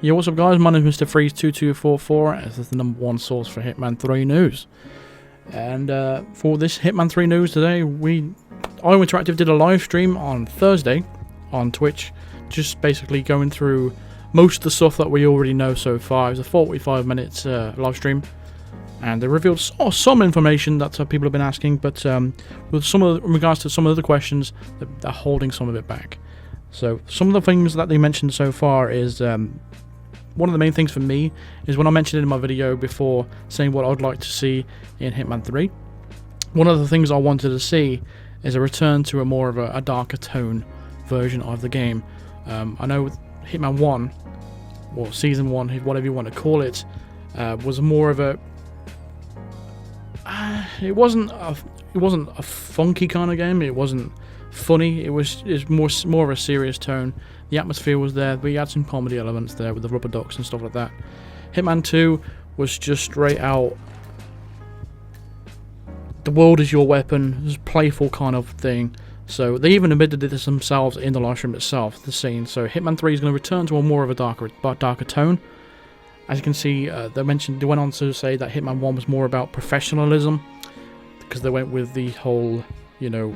Yo, what's up guys, my name is Mr. Freeze2244, this is the #1 source for Hitman 3 news. And for this Hitman 3 news today, IO Interactive did a live stream on Thursday on Twitch, just basically going through most of the stuff that we already know so far. It was a 45 minutes live stream, and they revealed some information that people have been asking, but with in regards to some of the questions, they're holding some of it back. So some of the things that they mentioned so far is, one of the main things for me is when I mentioned in my video before saying what I'd like to see in Hitman 3. One of the things I wanted to see is a return to a more of a darker tone version of the game. I know Hitman 1, or Season 1, whatever you want to call it, was more of a... it wasn't a funky kind of game. It wasn't funny. It was more of a serious tone. The atmosphere was there. We had some comedy elements there with the rubber ducks and stuff like that. Hitman 2 was just straight out, the world is your weapon. It was a playful kind of thing. So they even admitted this themselves in the live stream itself, the scene. So Hitman 3 is going to return to a more of a darker tone. As you can see, they went on to say that Hitman 1 was more about professionalism, because they went with the whole, you know,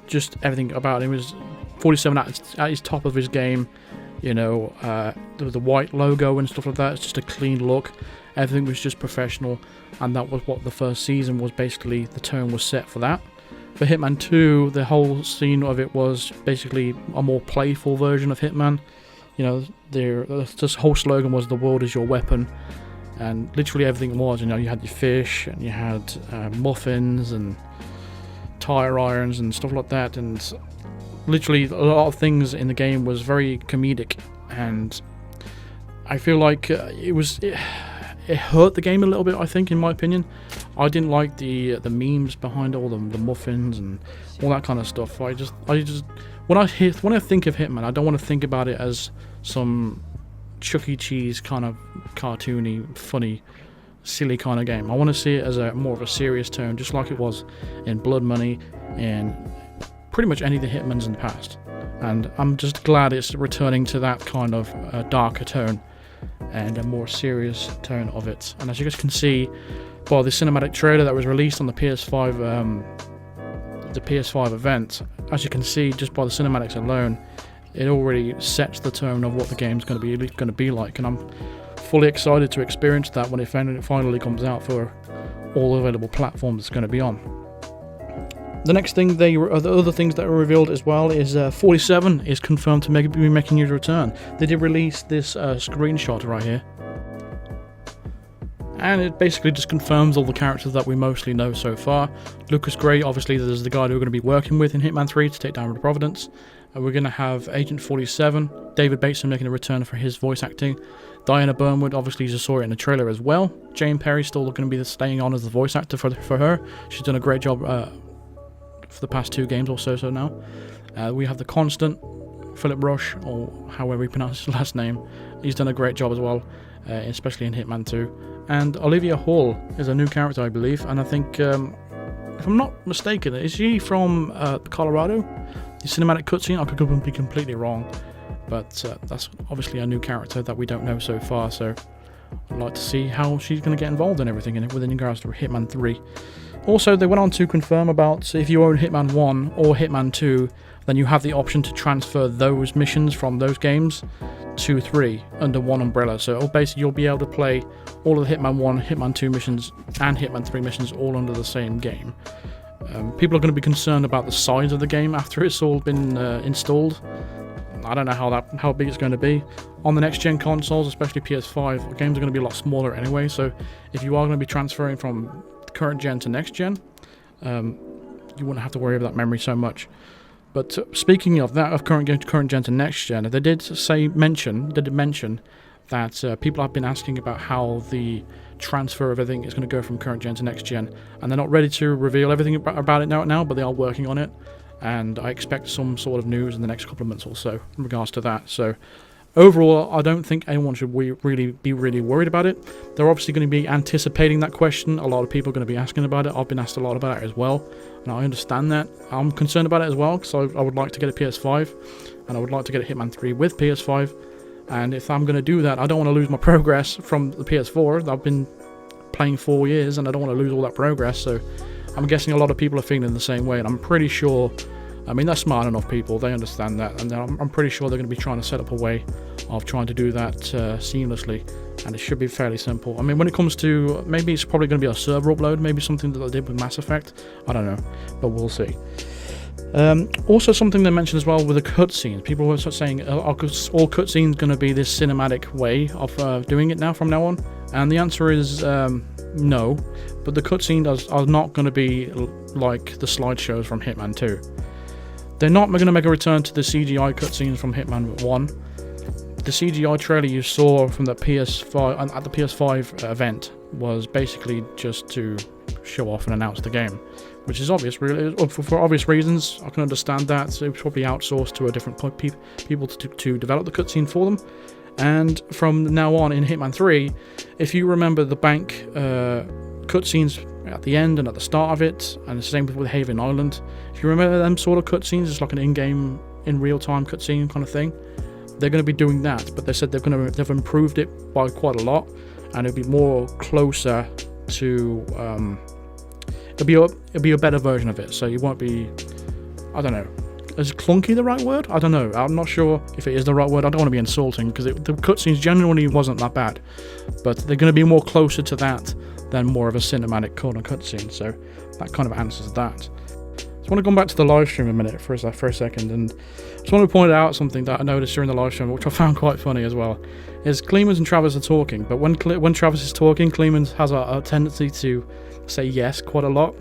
just everything about him. Was 47 at his top of his game, you know, the white logo and stuff like that. It's just a clean look. Everything was just professional, and that was what the first season was. Basically, the tone was set for that. For Hitman 2, the whole scene of it was basically a more playful version of Hitman. You know, this whole slogan was "the world is your weapon," and literally everything was. You know, you had your fish, and you had muffins and tire irons and stuff like that, and literally a lot of things in the game was very comedic, and I feel like it hurt the game a little bit, I think, in my opinion. I didn't like the memes behind all the muffins and all that kind of stuff. I just when I think of Hitman, I don't want to think about it as some Chuck E. Cheese kind of cartoony, funny, silly kind of game. I want to see it as a more of a serious tone, just like it was in Blood Money and pretty much any of the Hitmans in the past. And I'm just glad it's returning to that kind of darker tone and a more serious tone of it. And as you guys can see by the cinematic trailer that was released on the PS5 event, as you can see just by the cinematics alone, it already sets the tone of what the game's going to be like, and I'm fully excited to experience that when it finally comes out for all available platforms it's going to be on. The next thing, the other things that were revealed as well is 47 is confirmed to be making his return. They did release this screenshot right here, and it basically just confirms all the characters that we mostly know so far. Lucas Gray, obviously, there's the guy who we're going to be working with in Hitman 3 to take down Providence. And we're going to have Agent 47, David Bateson making a return for his voice acting. Diana Burnwood, obviously you just saw it in the trailer as well. Jane Perry still going to be staying on as the voice actor for her. She's done a great job for the past 2 games or so now. We have the Constant, Philip Rush, or however you pronounce his last name. He's done a great job as well, especially in Hitman 2. And Olivia Hall is a new character, I believe, and I think, if I'm not mistaken, is she from Colorado? The cinematic cutscene, I could be completely wrong, but that's obviously a new character that we don't know so far, so I'd like to see how she's going to get involved in everything within regards to Hitman 3. Also, they went on to confirm about if you own Hitman 1 or Hitman 2, then you have the option to transfer those missions from those games to 3 under one umbrella. So basically you'll be able to play all of the Hitman 1, Hitman 2 missions and Hitman 3 missions all under the same game. People are going to be concerned about the size of the game after it's all been installed. I don't know how big it's going to be. On the next gen consoles, especially PS5, games are going to be a lot smaller anyway, so if you are going to be transferring from current gen to next gen, you wouldn't have to worry about memory so much. But speaking of that, of current gen to next gen, they did mention that people have been asking about how the transfer of everything is going to go from current gen to next gen, and they're not ready to reveal everything about it now, but they are working on it, and I expect some sort of news in the next couple of months or so in regards to that. So overall, I don't think anyone should really be worried about it. They're obviously going to be anticipating that question. A lot of people are going to be asking about it. I've been asked a lot about it as well, and I understand that. I'm concerned about it as well, because I would like to get a PS5, and I would like to get a Hitman 3 with PS5. And if I'm going to do that, I don't want to lose my progress from the PS4. I've been playing 4 years, and I don't want to lose all that progress. So I'm guessing a lot of people are feeling the same way, and I'm pretty sure, I mean, they're smart enough people, they understand that, and I'm pretty sure they're going to be trying to set up a way of trying to do that seamlessly, and it should be fairly simple. I mean, when it comes to, maybe it's probably going to be a server upload, maybe something that they did with Mass Effect, I don't know, but we'll see. Also, something they mentioned as well with the cutscenes. People were sort of saying, are all cutscenes going to be this cinematic way of doing it now from now on? And the answer is no, but the cutscenes are not going to be like the slideshows from Hitman 2. They're not going to make a return to the CGI cutscenes from Hitman 1. The CGI trailer you saw from the PS5 at the PS5 event was basically just to show off and announce the game, which is obvious, really, for obvious reasons. I can understand that. So it was probably outsourced to a different people to develop the cutscene for them. And from now on in Hitman 3, if you remember the bank cutscenes at the end and at the start of it, and the same with Haven Island, if you remember them sort of cutscenes, it's like an in-game, in real-time cutscene kind of thing. They're going to be doing that, but they said they've improved it by quite a lot, and it'll be more closer to it'll be a better version of it. So you won't be, I don't know, is clunky the right word? I don't know. I'm not sure if it is the right word. I don't want to be insulting, because the cutscenes generally wasn't that bad, but they're going to be more closer to that than more of a cinematic corner cutscene. So that kind of answers that. I want to come back to the live stream a minute for a second, and I just want to point out something that I noticed during the live stream, which I found quite funny as well. Is Clemens and Travis are talking, but when Travis is talking, Clemens has a tendency to say yes quite a lot.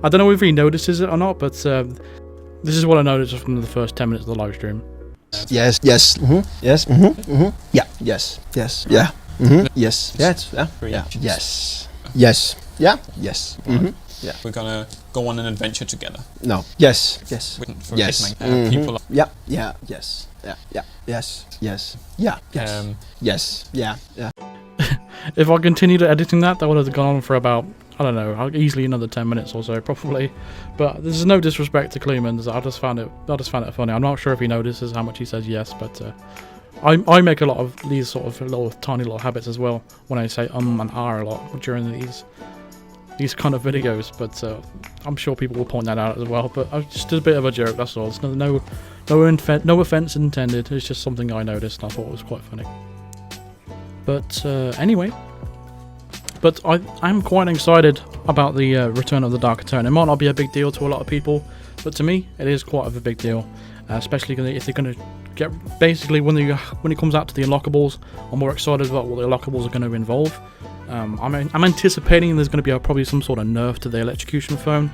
I don't know if he notices it or not, but this is what I noticed from the first 10 minutes of the live stream. Yes, yes, yes, yeah, yes, yes, yeah, yes, yes, yeah, yes, yes, yeah, yes, yeah. We're gonna go on an adventure together. No. Yes. Yes. For Yes. Hitman, people. Yeah. Yeah. Yes. Yeah. Yeah. Yes. Yes. Yeah. Yes. Yes. Yeah. Yeah. If I continued editing that would have gone on for about, I don't know, easily another 10 minutes or so, probably. But there's no disrespect to Clemens. I just found it funny. I'm not sure if he notices how much he says yes, but I make a lot of these sort of tiny little habits as well when I say and a lot during these kind of videos, but I'm sure people will point that out as well. But just a bit of a joke, that's all. It's no offense intended. It's just something I noticed and I thought it was quite funny. But anyway, but I'm quite excited about the return of the Dark Eternal. It might not be a big deal to a lot of people, but to me it is quite of a big deal, especially if they're going to get, basically when it comes out to the unlockables. I'm more excited about what the unlockables are going to involve. I'm anticipating there's going to be probably some sort of nerf to the electrocution phone,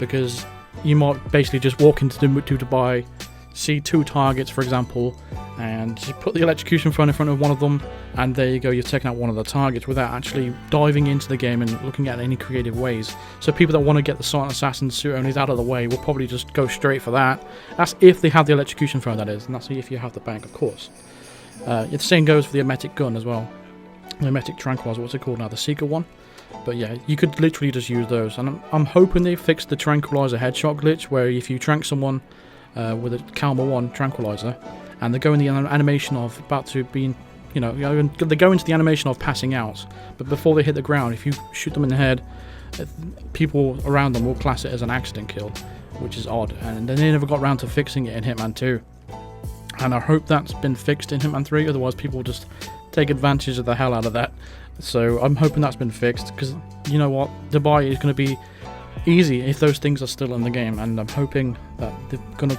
because you might basically just walk into Dubai, see 2 targets, for example, and you put the electrocution phone in front of one of them, and there you go, you've taken out one of the targets without actually diving into the game and looking at any creative ways. So people that want to get the Silent Assassin suit only out of the way will probably just go straight for that. That's if they have the electrocution phone, that is, and that's if you have the bank, of course. The same goes for the emetic gun as well. The emetic tranquilizer, what's it called now? The Seeker one? But yeah, you could literally just use those. And I'm hoping they fixed the tranquilizer headshot glitch, where if you trank someone with a Calma 1 tranquilizer, and they go in the animation of about to be, they go into the animation of passing out, but before they hit the ground, if you shoot them in the head, people around them will class it as an accident kill, which is odd. And they never got around to fixing it in Hitman 2. And I hope that's been fixed in Hitman 3, otherwise people will just take advantage of the hell out of that. So I'm hoping that's been fixed, because you know what, Dubai is going to be easy if those things are still in the game, and I'm hoping that they're going to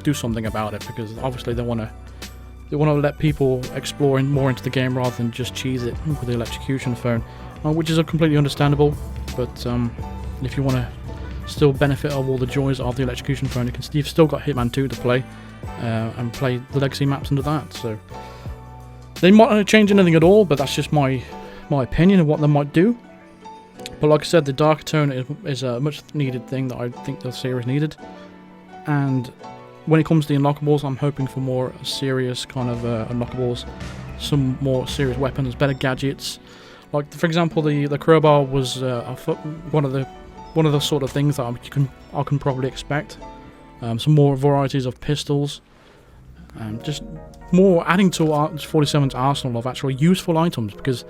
do something about it, because obviously they want to let people explore more into the game rather than just cheese it with the electrocution phone, which is completely understandable. But if you want to still benefit of all the joys of the electrocution phone, you've still got Hitman 2 to play, and play the legacy maps under that. So they might not change anything at all, but that's just my opinion of what they might do. But like I said, the Dark Eternal is a much needed thing that I think the series needed. And when it comes to the unlockables, I'm hoping for more serious kind of unlockables, some more serious weapons, better gadgets. Like for example, the crowbar was one of the sort of things that I can probably expect. Some more varieties of pistols. Just more adding to 47's arsenal of actual useful items, because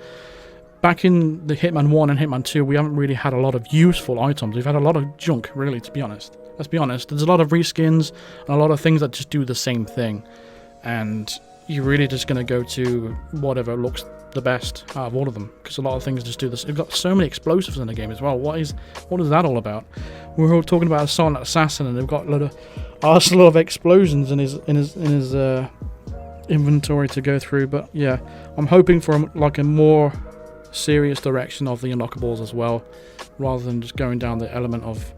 back in the Hitman 1 and Hitman 2, we haven't really had a lot of useful items. We've had a lot of junk, really, to be honest. Let's be honest. There's a lot of reskins and a lot of things that just do the same thing. And you're really just going to go to whatever looks the best out of all of them, because a lot of things just do this. We've got so many explosives in the game as well. What is that all about? We're all talking about a silent assassin, and they've got a lot of explosions in his inventory to go through. But yeah, I'm hoping for like a more serious direction of the unlockables as well, rather than just going down the element of,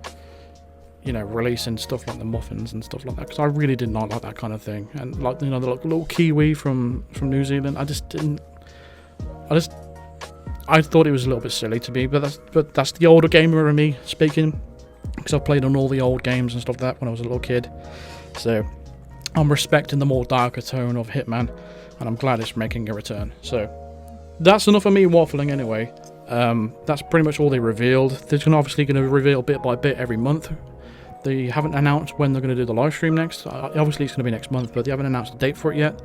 you know, releasing stuff like the muffins and stuff like that, because I really did not like that kind of thing. And like, you know, the little kiwi from New Zealand, I thought it was a little bit silly to me, but that's the older gamer in me speaking, because I've played on all the old games and stuff like that when I was a little kid. So I'm respecting the more darker tone of Hitman, and I'm glad it's making a return. So that's enough of me waffling anyway. That's pretty much all they revealed. They're obviously going to reveal bit by bit every month. They haven't announced when they're going to do the live stream next. Obviously it's going to be next month, but they haven't announced a date for it yet.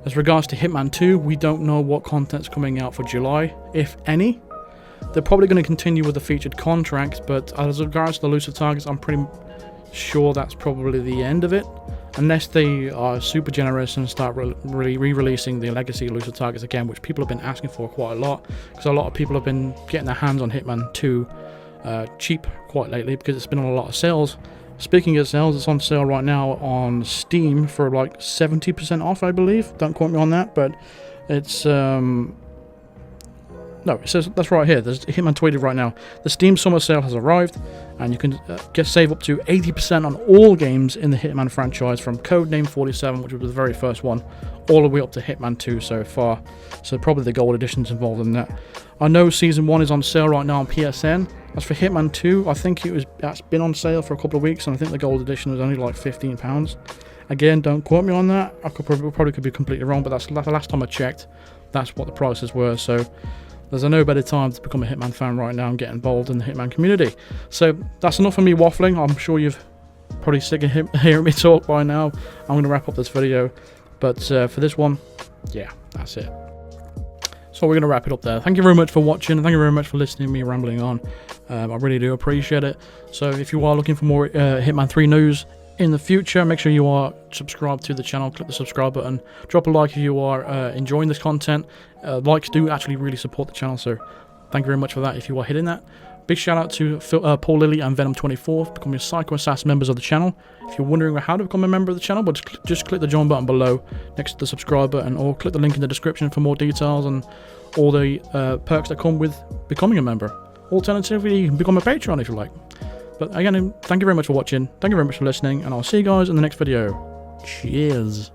As regards to Hitman 2, we don't know what content's coming out for July, if any. They're probably going to continue with the featured contracts, but as regards to the elusive targets, I'm pretty sure that's probably the end of it. Unless they are super generous and start re-releasing the legacy elusive targets again, which people have been asking for quite a lot, because a lot of people have been getting their hands on Hitman 2 cheap quite lately, because it's been on a lot of sales. Speaking of sales, it's on sale right now on Steam for like 70% off, I believe. Don't quote me on that, but it's no, it says that's right here. There's Hitman tweeted right now. The Steam summer sale has arrived, and you can save up to 80% on all games in the Hitman franchise, from Codename 47, which was the very first one, all the way up to Hitman 2 so far. So probably the gold edition's involved in that. I know Season 1 is on sale right now on PSN. As for Hitman 2, I think that's been on sale for a couple of weeks, and I think the gold edition was only like £15. Again, don't quote me on that. I probably could be completely wrong, but that's the last time I checked. That's what the prices were. So there's no better time to become a Hitman fan right now and get involved in the Hitman community. So that's enough of me waffling. I'm sure you've probably sick of hearing me talk by now. I'm going to wrap up this video. But for this one, yeah, that's it. So we're going to wrap it up there. Thank you very much for watching. Thank you very much for listening to me rambling on. I really do appreciate it. So if you are looking for more Hitman 3 news in the future, make sure you are subscribed to the channel. Click the subscribe button. Drop a like if you are enjoying this content. Likes do actually really support the channel, so thank you very much for that if you are hitting that. Big shout out to Paul Lilly and Venom24 for becoming Psycho Assassin members of the channel. If you're wondering how to become a member of the channel, but just click the join button below next to the subscribe button, or click the link in the description for more details and all the perks that come with becoming a member. Alternatively, you can become a Patreon if you like. But again, thank you very much for watching, thank you very much for listening, and I'll see you guys in the next video. Cheers.